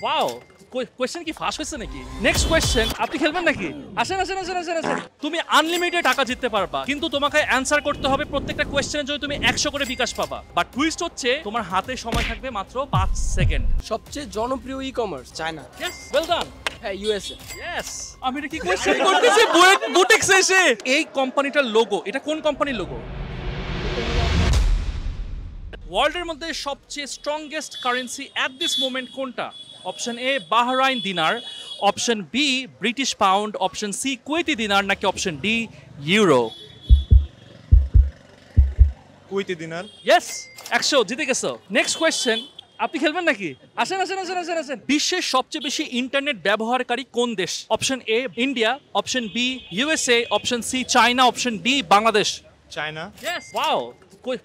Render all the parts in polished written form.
Wow, question কি ফাঁস হয়েছে নাকি? নেক্সট কোয়েশ্চেন, আপনি খেলবেন নাকি? আসেন আসেন আসেন আসেন আসেন। তুমি আনলিমিটেড টাকা জিততে পারবা, কিন্তু তোমাকে অ্যানসার করতে হবে প্রত্যেকটা কোয়েশ্চেনের জন্য তুমি 100 করে বিকাশ পাবা। বাট টুইস্ট হচ্ছে তোমার হাতে সময় থাকবে মাত্র 5 সেকেন্ড। সবচেয়ে জনপ্রিয় e commerce China. Yes, well ডান। হ্যাঁ, ইউএসএ। ইয়েস, আমি এটা কি কোয়েশ্চেন করতেছি? বুটেক্সে এসে এই কোম্পানিটার লোগো, এটা কোন কোম্পানির লোগো? ওয়ার্ল্ডের মধ্যে সবচেয়ে strongest currency at this moment কোনটা? Option A Bahrain dinar, option B British pound, option C Kuwaiti dinar, নাকি option D euro? Kuwaiti dinar. Yes, 100 জিতে গেছো। নেক্সট কোয়েশ্চেন, আপনি খেলবেন নাকি? আসেন আসেন আসেন আসেন আসেন। বিশ্বের সবচেয়ে বেশি ইন্টারনেট ব্যবহারকারী কোন দেশ? Option A India, option B USA, option C China, option D Bangladesh. China. Yes, wow,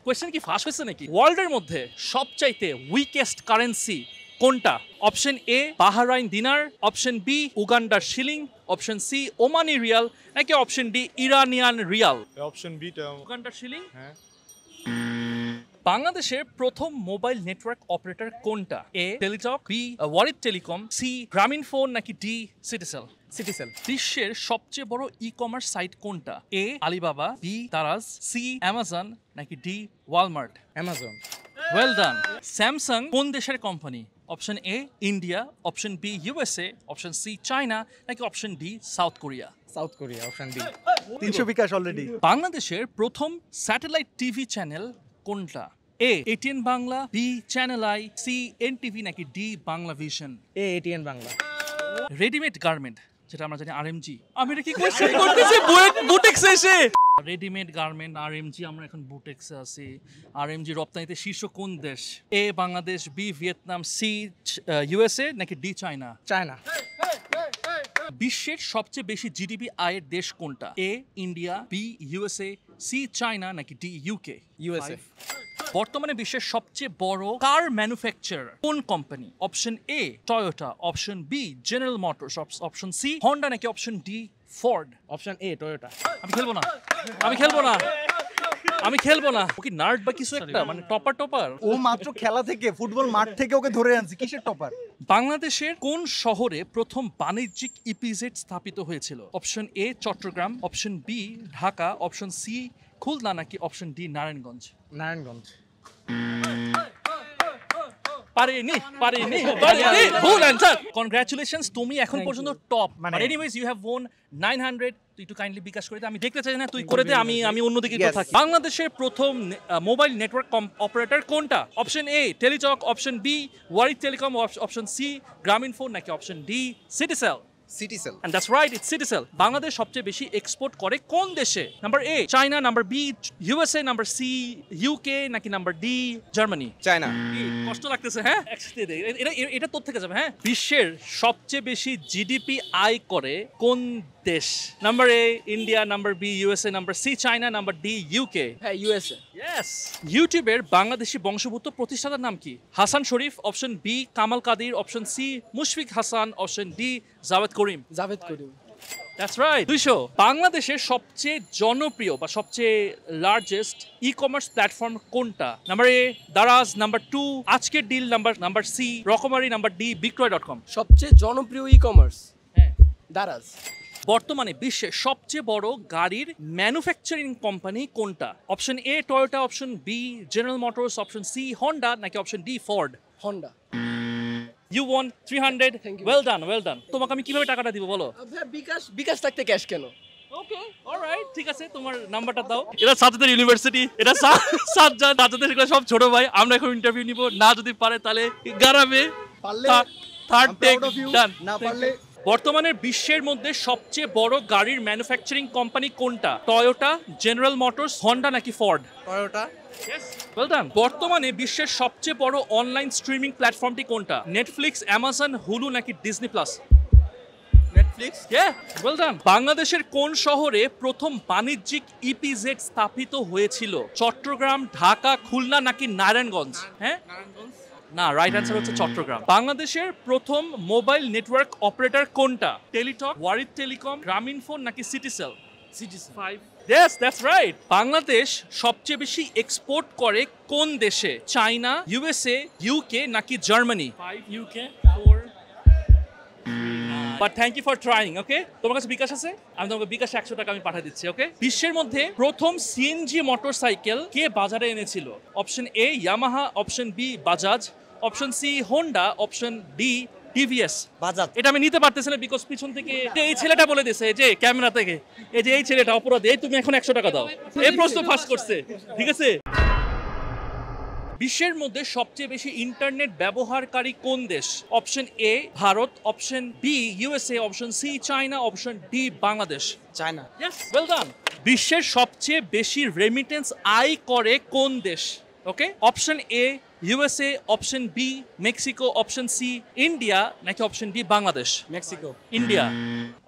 question কি ফাঁস হয়েছে নাকি? ওয়ার্ল্ডের মধ্যে সবচাইতে উইকেস্ট কারেন্সি কোনটা? Option A Bahrain dinar, option B উগান্ডার shilling, option C Omani rial, নাকি option D Iranian rial? Option বিটা। উগান্ডার শিলিং। হ্যাঁ। বাংলাদেশের প্রথম মোবাইল নেটওয়ার্ক অপারেটর কোনটা? A Teletalk, B worried Telecom, C Grameen phone, নাকি ডি সিটিসেল? সিটিসেল। বিশ্বের সবচেয়ে বড় ই কমার্স সাইট কোনটা? A Alibaba, B Daraz, C Amazon, নাকি D Walmart? Amazon. Well done. Samsung কোন দেশের company? Option A India, option B USA, option C China, নাকি option D South Korea? South Korea. Option D. 300 bKash already. বাংলাদেশের প্রথম satellite TV channel কোনটা? A ATN Bangla, B channel I, C NTV, নাকি D Bangla vision? A ATN Bangla. Readymade garment, যেটা আমরা জানি RMG. আমি এটা কি কোয়েশ্চেন করতেছি? বুটেক্সে এসে রেডিমেড গার্মেন্ট আরএমজি, আমরা এখন বুটেক্সে আছি। আরএমজি রপ্তানিতে শীর্ষ কোন দেশ? A Bangladesh, B Vietnam, C USA, নাকি ডি চায়না? চায়না। বিশ্বের সবচেয়ে বেশি জিডিপি আয়ের দেশ কোনটা? A India, B USA, C China, নাকি ডি ইউকে? ইউএসএ। বর্তমানে বিশ্বের সবচেয়ে বড় কার ম্যানুফ্যাকচারার কোন company? Option A Toyota, option B General Motors, option C Honda, নাকি option D Ford? Option A Toyota. আমি খেলবো না, আমি খেলবো না, আমি খেলবো না। ও কি নার্ড বা কিছু একটা, মানে টপার? ও মাত্র খেলা থেকে, ফুটবল মাঠ থেকে ওকে ধরে আনছি। কিসের টপার? বাংলাদেশের কোন শহরে প্রথম বাণিজ্যিক ইপিজেড স্থাপিত হয়েছিল? Option A Chittagong, option B Dhaka, option C Khulna, নাকি অপশন ডি নারায়ণগঞ্জ? নারায়ণগঞ্জ। পারেনি। ভুল অ্যানসার। কনগ্রাচুলেশনস, তুমি এখন পর্যন্ত টপ। মানে এনিওয়েজ ইউ হ্যাভ ওন 900। তুই একটু কাইন্ডলি বিকাশ করে দে, আমি দেখতে চাই না তুই করে দে, আমি অন্যদিকে একটু থাকি। বাংলাদেশের প্রথম মোবাইল নেটওয়ার্ক অপারেটর কোনটা? Option A Teletalk, option B worried telecom, option C Grameen phone, নাকি option D Citycell? Citycell. And that's right, it's Citicel. Bangladesh সবচেয়ে বেশি এক্সপোর্ট করে কোন দেশে? Number A China, number B USA, number C UK, নাকি number D Germany? China. কষ্ট লাগতেছে, হ্যাঁ? একসাথে দে, এটা তোর থেকে যাবে, হ্যাঁ? বিশ্বের সবচেয়ে বেশি জিডিপি আয় করে কোন দেশ? Number A India, number B USA, number C China, number D UK? হ্যাঁ, ইউএসএ। ইয়েস। ইউটিউবের বাংলাদেশি বংশোদ্ভূত প্রতিষ্ঠাতার নাম কি? Hasan Sharif, option B Kamal Kadir, option C Mushfiq Hasan, option D Jawed Karim? Jawed Karim. That's right. 200। বাংলাদেশের সবচেয়ে জনপ্রিয় বা সবচেয়ে লার্জেস্ট ই কমার্স প্ল্যাটফর্ম কোনটা? নাম্বার এ দারাজ, নাম্বার 2 আজকের deal, number C Rokomari, number D বিক্রয়.com? সবচেয়ে জনপ্রিয় ই কমার্স। হ্যাঁ, দারাজ। বর্তমানে বিশ্বের সবচেয়ে বড় গাড়ির ম্যানুফ্যাকচারিং কোম্পানি কোনটা? Option A Toyota, option B General Motors, option C Honda, নাকি option D Ford? Honda. You won 300। Thank you. Well done. তোমাকে আমি কিভাবে টাকাটা দিব বলো? বিকাশ থাকতে ক্যাশ কেন? ওকে, অলরাইট, ঠিক আছে, তোমার নাম্বারটা দাও। এটা সাজ্জাদের ইউনিভার্সিটি, এটা সাজ্জাদের এগুলো সব ছোট ভাই। আমরা এখন ইন্টারভিউ নিব, না যদি পারে তাহলে গারাবে। পারলে থার্ড টেক ডান। না পারলে। বর্তমানে বিশ্বের মধ্যে সবচেয়ে বড় গাড়ির ম্যানুফ্যাকচারিং কোম্পানি কোনটা? টয়োটা, জেনারেল মোটরস, হন্ডা, নাকি ফোর্ড? টয়োটা। Well done. বর্তমানে বিশ্বের সবচেয়ে বড় অনলাইন স্ট্রিমিং প্ল্যাটফর্মটি কোনটা? নেটফ্লিক্স, অ্যামাজন, হুলু, নাকি Disney plus? Netflix. Well done. বাংলাদেশের কোন শহরে প্রথম বাণিজ্যিক ইপিজেড স্থাপিত হয়েছিল? চট্টগ্রাম, ঢাকা, খুলনা, নাকি নারায়ণগঞ্জ? হ্যাঁ, না, রাইট অ্যান্সার হচ্ছে চট্টগ্রাম। বাংলাদেশের প্রথম মোবাইল নেটওয়ার্ক অপারেটর কোনটা? টেলিটক, ওয়ারিড টেলিকম, গ্রামীণ ফোন, নাকি Citycell? Citycell. 5। Yes, that's right. Bangladesh সবচেয়ে বেশি এক্সপোর্ট করে কোন দেশে? চায়না, ইউএসএ, ইউকে, নাকি Germany? 5 UK, 4 but thank you for trying. Okay, তোমার কাছে বিকাশ আছে? আমি তোমাকে বিকাশ 100 টাকা আমি পাঠিয়ে দিচ্ছি। ওকে, বিশ্বের মধ্যে প্রথম সিএনজি মোটরসাইকেল কে বাজারে এনেছিল? Option A Yamaha, option B Bajaj, option C Honda, option D TVS. Bajaj. এটা আমি নিতে পারতেছি না বিকজ পিছন থেকে এই ছেলেটা বলে দিছে, এই যে ক্যামেরা থেকে, এই যে এই ছেলেটা অপরাধী, এই তুমি এখন 100 টাকা দাও। এই প্রশ্ন ফাঁস করছে, ঠিক আছে? বিশ্বের মধ্যে সবচেয়ে বেশি ইন্টারনেট ব্যবহারকারী কোন দেশ? Option A Bharat, option B USA, option C China, option D Bangladesh. China. Yes, well done. বিশ্বের সবচেয়ে বেশি রেমিটেন্স আয় করে কোন দেশ? Okay, option A USA, option B Mexico, option C India, নাকি option D Bangladesh? Mexico. India.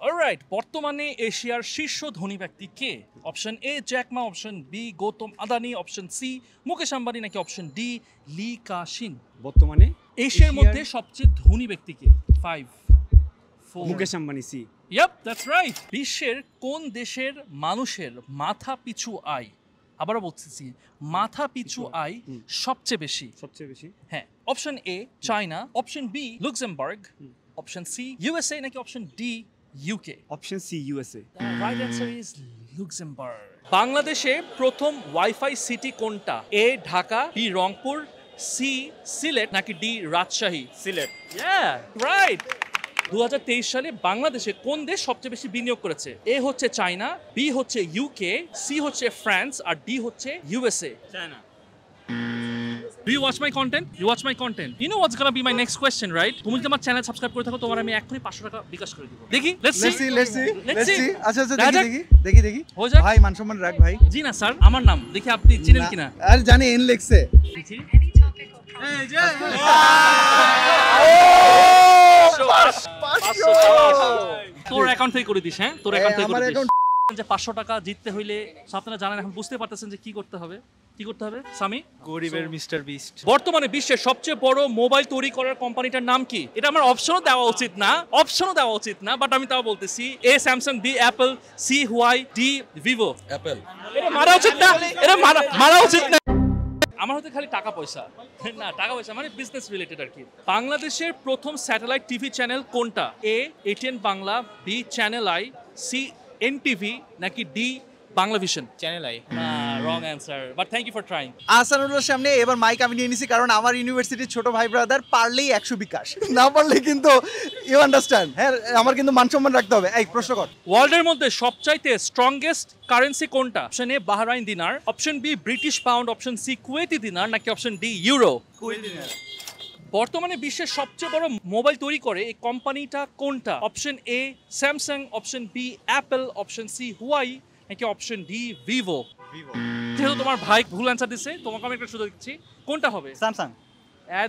Alright, বর্তমানে এশিয়ার শীর্ষ ধনী ব্যক্তি কে? Option A Jack Ma, option B Gautam Adani, option C Mukesh Ambani, নাকি অপশন ডি লি কাশিন? বর্তমানে এশিয়ার মধ্যে সবচেয়ে ধনী ব্যক্তি কে? 5 4 Mukesh Ambani C. Yup, that's right. বিশ্বের কোন দেশের মানুষের মাথা পিছু আয়, আবারও বলতেছি, মাথা পিছু আয় সবচেয়ে বেশি? সবচেয়ে বেশি হ্যাঁ, option A China, option B Luxembourg, option C USA, নাকি option D UK? Option C USA. Right answer is Luxembourg. বাংলাদেশে প্রথম ওয়াইফাই সিটি কোনটা? A Dhaka, B Rangpur, C Sylhet, নাকি D Rajshahi? Sylhet. Yeah, right. 2023 সালে বাংলাদেশে কোন দেশ সবচেয়ে বেশি বিনিয়োগ করেছে? এ হচ্ছে চায়না, বি হচ্ছে ইউকে, সি হচ্ছে ফ্রান্স, আর ডি হচ্ছে USA. China. Do you watch my content? You watch my content. You know what's gonna be my next question, right? তুমি যদি আমার চ্যানেল সাবস্ক্রাইব করে থাকো, তোমার আমি এখনই 500 টাকা বিকাশ করে দিব। দেখি, let's see. Let's see. আচ্ছা আচ্ছা, দেখা যাক। দেখি হয়ে যাক। ভাই মান সম্মান রাখ ভাই। জি না স্যার, আমার নাম দেখি আপনি চিনেন কিনা। আর জানি এন লেখছে। দেখি। তোর অ্যাকাউন্ট থেকে করে দিস, হ্যাঁ তোর অ্যাকাউন্ট থেকে আমার করে দিস। অ্যাকাউন্ট যে 500 টাকা জিততে হইলে আপনারা জানেন, এখন বুঝতে পারতেছেন যে কি করতে হবে। কি করতে হবে সামি? গরিবের মিস্টার বিস্ট। বর্তমানে বিশ্বের সবচেয়ে বড় মোবাইল তৈরি করার কোম্পানিটার নাম কি? এটা আমার অপশনও দেওয়া উচিত না, বাট আমি তাও বলতেছি। A Samsung, B Apple, C Huawei, D Vivo. Apple. এটা মারা উচিত না, মারা উচিত না। আমার হতে খালি টাকা পয়সা না, টাকা পয়সা মানে বিজনেস রিলেটেড আর কি। বাংলাদেশের প্রথম স্যাটেলাইট টিভি চ্যানেল কোনটা? A ATN Bangla, B channel I, C NTV, নাকি D Banglavision? Channel I. Wrong answer, but thank you for trying. আসানুল্লাহর সামনে এবার মাইক আমি নিয়ে নিছি, কারণ আমার ইউনিভার্সিটির ছোট ভাই ব্রাদার পারলেই 100 বিকাশ, না পারলে কিন্তু ইউ আন্ডারস্ট্যান্ড। হ্যাঁ, আমার কিন্তু মান সম্মান রাখতে হবে। এই প্রশ্ন কর। ওয়ার্ল্ডের মধ্যে সবচাইতে স্ট্রংগেস্ট কারেন্সি কোনটা? Option A Bahrain dinar, option B British pound, option C Kuwaiti dinar, নাকি অপশন ডি ইউরো? বর্তমানে বিশ্বের সবচেয়ে বড় মোবাইল তৈরি করে এই কোম্পানিটা কোনটা? Option A Samsung, option B Apple, option C Huawei, নাকি অপশন ডি ভিভো? যেহেতু তোমার ভাই ভুল অ্যান্সার দিচ্ছে, তোমাকে আমি একটা সুযোগ দিচ্ছি, কোনটা হবে? স্যামসাং।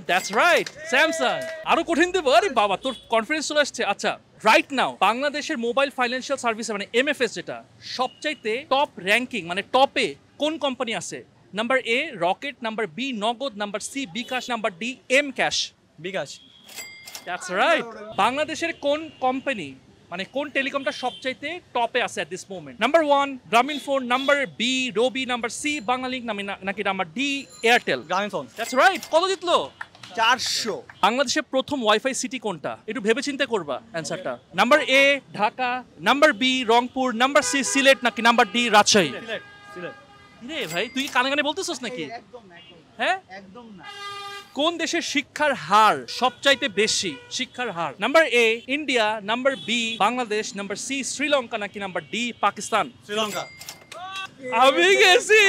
That's right, Samsung. আরো কঠিন দেবো? আরে বাবা, তোর কনফিডেন্স চলে আসছে। আচ্ছা, রাইট নাও বাংলাদেশের মোবাইল ফাইন্যান্সিয়াল সার্ভিস মানে এমএফএস, যেটা সবচাইতে টপ র্যাঙ্কিং মানে টপে কোন কোম্পানি আছে? Number A Rocket, number B Nagad, number C bKash, number D M cash? BKash. That's right. বাংলাদেশের কোন কোম্পানি মানে কোন টেলিকমটা সবচাইতে টপে আছে এট দিস মোমেন্ট? নাম্বার 1 গ্রামীণ ফোন, নাম্বার বি রবি, নাম্বার সি বাংলালিংক, নাকি নাম্বার ডি এয়ারটেল? গ্রামীণ ফোন। That's right. কত জিতলো? 400। বাংলাদেশের প্রথম ওয়াইফাই সিটি কোনটা? একটু ভেবে চিন্তা করবা অ্যান্সারটা। Number A Dhaka, number B Rangpur, number C Sylhet, নাকি নাম্বার ডি রাজশাহী? রে ভাই, তুই কানে কানে বলতেছস নাকি? হ্যাঁ, একদম না। কোন দেশের শিক্ষার হার সবচাইতে বেশি? শিক্ষার হার। Number A India, number B Bangladesh, number C Sri Lanka, নাকি নাম্বার ডি পাকিস্তান? শ্রীলঙ্কা। আমি গেছি,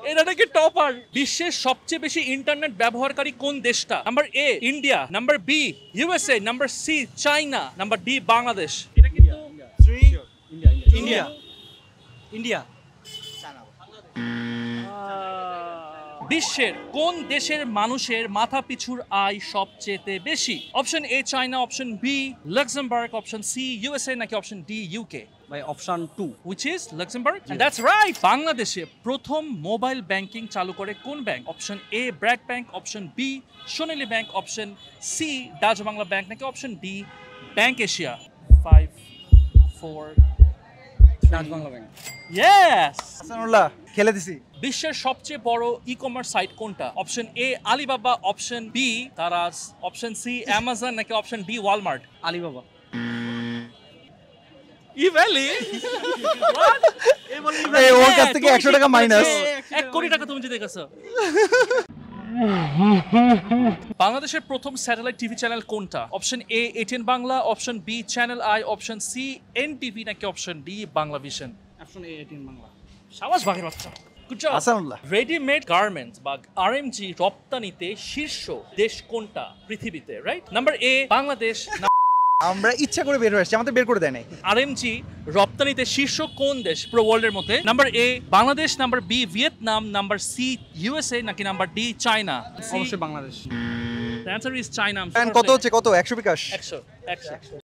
এটা নাকি টপার। বিশ্বের সবচেয়ে বেশি ইন্টারনেট ব্যবহারকারী কোন দেশটা? Number A India, number B USA, number C China, number D Bangladesh? এটা কিন্তু ইন্ডিয়া। ইন্ডিয়া। বিশ্বের কোন দেশের মানুষের মাথা পিছুর আয় সবচেয়ে বেশি? Option A China, option B Luxembourg, option C USA, নাকি অপশন ডি ইউকে? ভাই option 2 which is Luxembourg, and that's right. বাংলাদেশে প্রথম মোবাইল ব্যাংকিং চালু করে কোন bank? Option A BRAC bank, option B Sonali bank, option C Dutch Bangla bank, নাকি option D bank Asia? 5 4 Dutch Bangla bank. Yes. Hasanullah খেলে দিছি। বিশ্বের সবচেয়ে বড় ই কমার্স সাইট কোনটা? Option A Alibaba, option B Daraz, option C Amazon নাকি option D Walmart? Alibaba. Evaly এই ওর কাছ থেকে 100 টাকা মাইনাস। 1 কোটি টাকা তুমি জিতে গেছো। বাংলাদেশের প্রথম স্যাটেলাইট টিভি চ্যানেল কোনটা? Option A ATN Bangla, option B channel I, option C NTV নাকি option D Bangla vision? Option A 18 Bangla. সাবাস বাঘের বাচ্চা। Good job. Hasanullah. Readymade garments বা আরএমজি রপ্তানিতে শীর্ষ দেশ কোনটা পৃথিবীতে? Right, number A Bangladesh. আমরা ইচ্ছা করে বের হয়ে আসছি, আমাদের বের করে দেয় নাই। আরএমজি রপ্তানিতে শীর্শ কোন দেশ পুরো ওয়ার্ল্ডের মধ্যে? Number A Bangladesh, number B Vietnam, number C USA নাকি নাম্বার ডি চায়না? অবশ্যই Bangladesh. The answer is China. কত হচ্ছে, কত 100 বিকাশ? 100 100